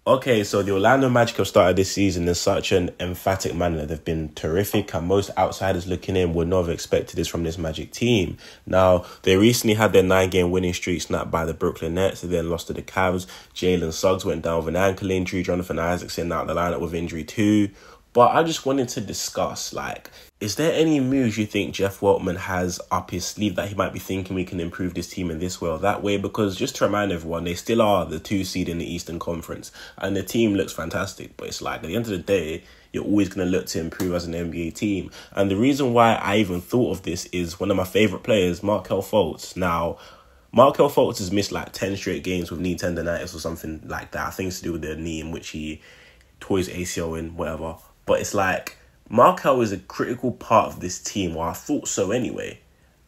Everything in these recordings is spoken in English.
Okay, so the Orlando Magic have started this season in such an emphatic manner. They've been terrific, and most outsiders looking in would not have expected this from this Magic team. Now, they recently had their 9-game winning streak snapped by the Brooklyn Nets. They then lost to the Cavs. Jalen Suggs went down with an ankle injury. Jonathan Isaacson out the lineup with injury too. But I just wanted to discuss, is there any moves you think Jeff Weltman has up his sleeve that he might be thinking we can improve this team in this way or that way? Because just to remind everyone, they still are the 2 seed in the Eastern Conference and the team looks fantastic. But it's at the end of the day, you're always going to look to improve as an NBA team. And the reason why I even thought of this is one of my favourite players, Markelle Fultz. Now, Markelle Fultz has missed 10 straight games with knee tendonitis or something like that. I think it's to do with the knee in which he tore his ACL in, whatever. But it's Markelle is a critical part of this team. Well, I thought so anyway.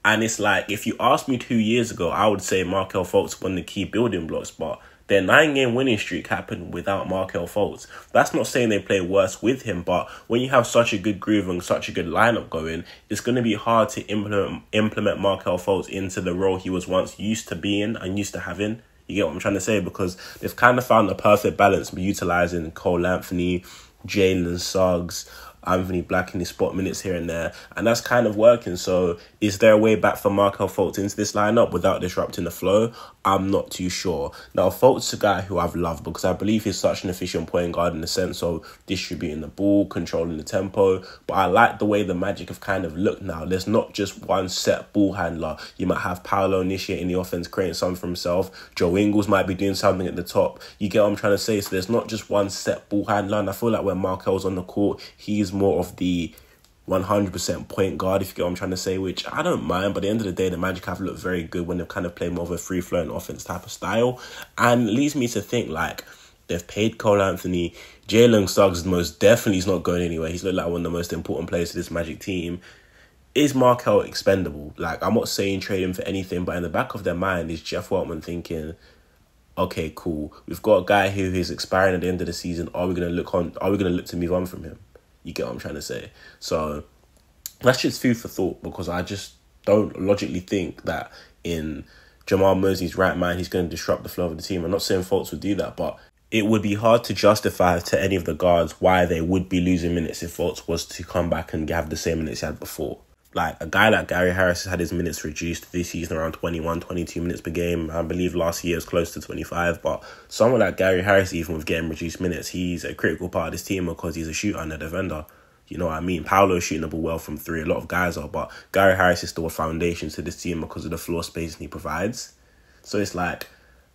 And it's if you asked me 2 years ago, I would say Markelle Fultz won the key building blocks. But their 9-game winning streak happened without Markelle Fultz. That's not saying they play worse with him. But when you have such a good groove and such a good lineup going, it's going to be hard to implement Markelle Fultz into the role he was once used to being and used to having. You get what I'm trying to say? Because they've kind of found the perfect balance utilising Cole Anthony, Jalen Suggs, Anthony Black in his spot minutes here and there, and that's kind of working. So is there a way back for Markelle Fultz into this lineup without disrupting the flow? I'm not too sure. Now, Fultz is a guy who I've loved because I believe he's such an efficient point guard in the sense of distributing the ball, controlling the tempo, but I like the way the Magic have kind of looked now. There's not just one set ball handler. You might have Paolo initiating the offense, creating something for himself. Joe Ingles might be doing something at the top. You get what I'm trying to say? So there's not just one set ball handler, and I feel like when Markelle's on the court, he's more of the 100% point guard, if you get what I'm trying to say, which I don't mind. But at the end of the day, the Magic have looked very good when they've kind of played more of a free-flowing offense type of style. And it leads me to think, they've paid Cole Anthony. Jalen Suggs most definitely is not going anywhere. He's looked like one of the most important players to this Magic team. Is Markelle expendable? I'm not saying trade him for anything, but in the back of their mind is Jeff Weltman thinking, okay, cool, we've got a guy who is expiring at the end of the season. Are we going to look to move on from him? You get what I'm trying to say? So that's just food for thought, because I just don't logically think that in Jamal Murray's right mind, he's going to disrupt the flow of the team. I'm not saying Fultz would do that, but it would be hard to justify to any of the guards why they would be losing minutes if Fultz was to come back and have the same minutes he had before. A guy like Gary Harris has had his minutes reduced this season around 21, 22 minutes per game. I believe last year was close to 25. But someone like Gary Harris, even with getting reduced minutes, he's a critical part of this team because he's a shooter and a defender. You know what I mean? Paolo's shooting the ball well from 3. A lot of guys are. But Gary Harris is still a foundation to this team because of the floor space he provides. So it's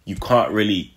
you can't really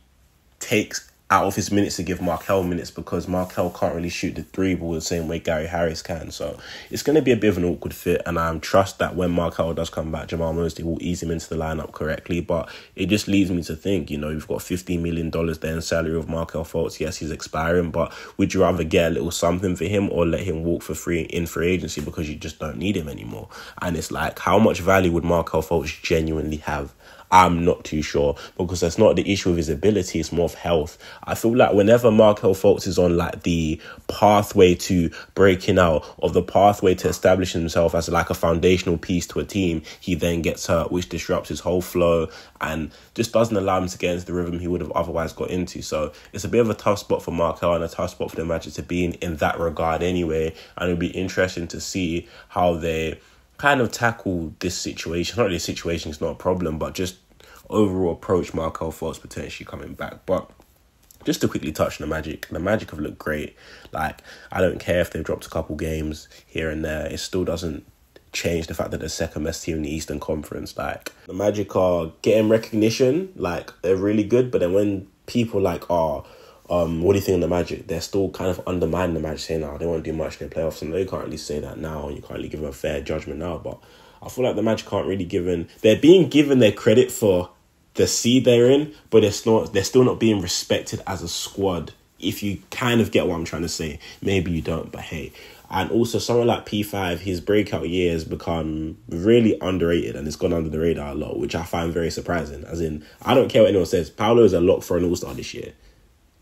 take out of his minutes to give Markelle minutes because Markelle can't really shoot the 3 ball the same way Gary Harris can. So it's going to be a bit of an awkward fit, and I trust that when Markelle does come back, Jamal Murray will ease him into the lineup correctly. But it just leads me to think, you've got $15 million there in salary of Markelle Fultz. Yes, he's expiring, but would you rather get a little something for him or let him walk for free in free agency because you just don't need him anymore? And it's how much value would Markelle Fultz genuinely have? I'm not too sure, because that's not the issue of his ability, it's more of health. I feel like whenever Markelle Fultz is on the pathway to breaking out, or the pathway to establishing himself as a foundational piece to a team, he then gets hurt, which disrupts his whole flow and just doesn't allow him to get into the rhythm he would have otherwise got into. So it's a bit of a tough spot for Markelle and a tough spot for the Magic to be in that regard anyway. And it'll be interesting to see how they kind of tackle this situation. Not this situation, it's not a problem, but just overall approach Markelle Fultz potentially coming back. But just to quickly touch on the Magic have looked great. I don't care if they've dropped a couple games here and there. It still doesn't change the fact that they're the second best team in the Eastern Conference. The Magic are getting recognition. They're really good, but then when people what do you think of the Magic? They're still kind of undermining the Magic, saying, they won't do much in the playoffs. And they can't really say that now, and you can't really give them a fair judgment now. But I feel like the Magic aren't really they're being given their credit for the seed they're in, but they're still not being respected as a squad. If you kind of get what I'm trying to say. Maybe you don't, but hey. And also someone like P5, his breakout year has become really underrated and it's gone under the radar a lot, which I find very surprising. As in, I don't care what anyone says, Paolo is a lock for an all-star this year.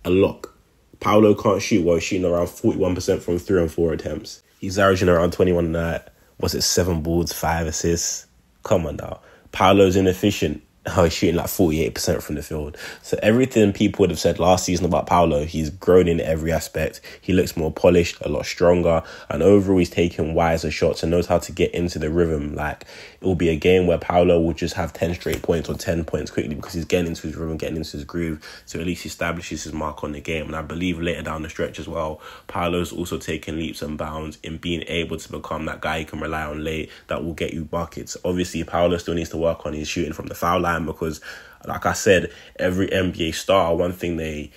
A lock. Paolo can't shoot while he's shooting around 41% from 3 and 4 attempts. He's averaging around 21 a night. 7 boards, 5 assists? Come on now. Paolo's inefficient how he's shooting like 48% from the field. So everything people would have said last season about Paolo, he's grown in every aspect. He looks more polished, a lot stronger, and overall he's taking wiser shots and knows how to get into the rhythm. Like, it will be a game where Paolo will just have 10 straight points or 10 points quickly because he's getting into his rhythm, getting into his groove. So at least he establishes his mark on the game. And I believe later down the stretch as well, Paolo's also taking leaps and bounds in being able to become that guy you can rely on late that will get you buckets. Obviously, Paolo still needs to work on his shooting from the foul line, because like I said, every NBA star, one thing they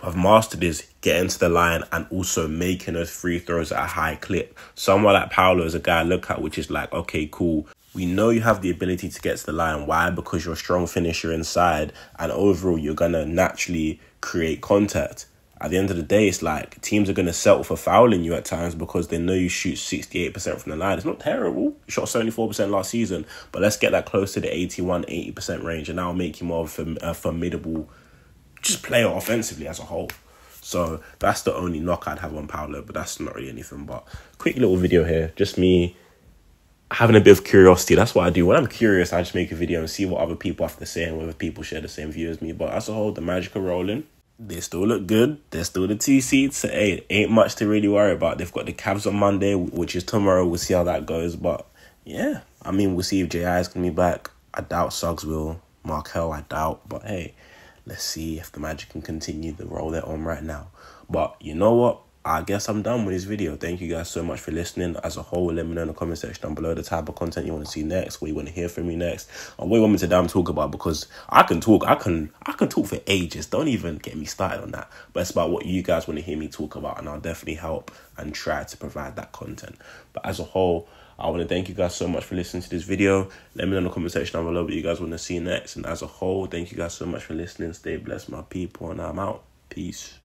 have mastered is getting to the line and also making those free throws at a high clip. Someone like Paolo is a guy I look at, which is like, okay, cool. We know you have the ability to get to the line. Why? Because you're a strong finisher inside, and overall you're going to naturally create contact. At the end of the day, it's like teams are going to settle for fouling you at times because they know you shoot 68% from the line. It's not terrible. You shot 74% last season, but let's get that close to the 80% range, and that'll make you more of a formidable just player offensively as a whole. So that's the only knock I'd have on Paolo, but that's not really anything. But quick little video here, just me having a bit of curiosity. That's what I do. When I'm curious, I just make a video and see what other people have to say and whether people share the same view as me. But as a whole, the Magic are rolling. They still look good. They're still the 2 seeds. So, hey, ain't much to really worry about. They've got the Cavs on Monday, which is tomorrow. We'll see how that goes. But, yeah, I mean, we'll see if J.I. is going to be back. I doubt Suggs will. Markelle, I doubt. But, hey, let's see if the Magic can continue the role they're on right now. But you know what? I guess I'm done with this video. Thank you guys so much for listening. As a whole, let me know in the comment section down below the type of content you want to see next, what you want to hear from me next, or what you want me to damn talk about, because I can talk for ages. Don't even get me started on that. But it's about what you guys want to hear me talk about, and I'll definitely help and try to provide that content. But as a whole, I want to thank you guys so much for listening to this video. Let me know in the comment section down below what you guys want to see next. And as a whole, thank you guys so much for listening. Stay blessed, my people, and I'm out. Peace.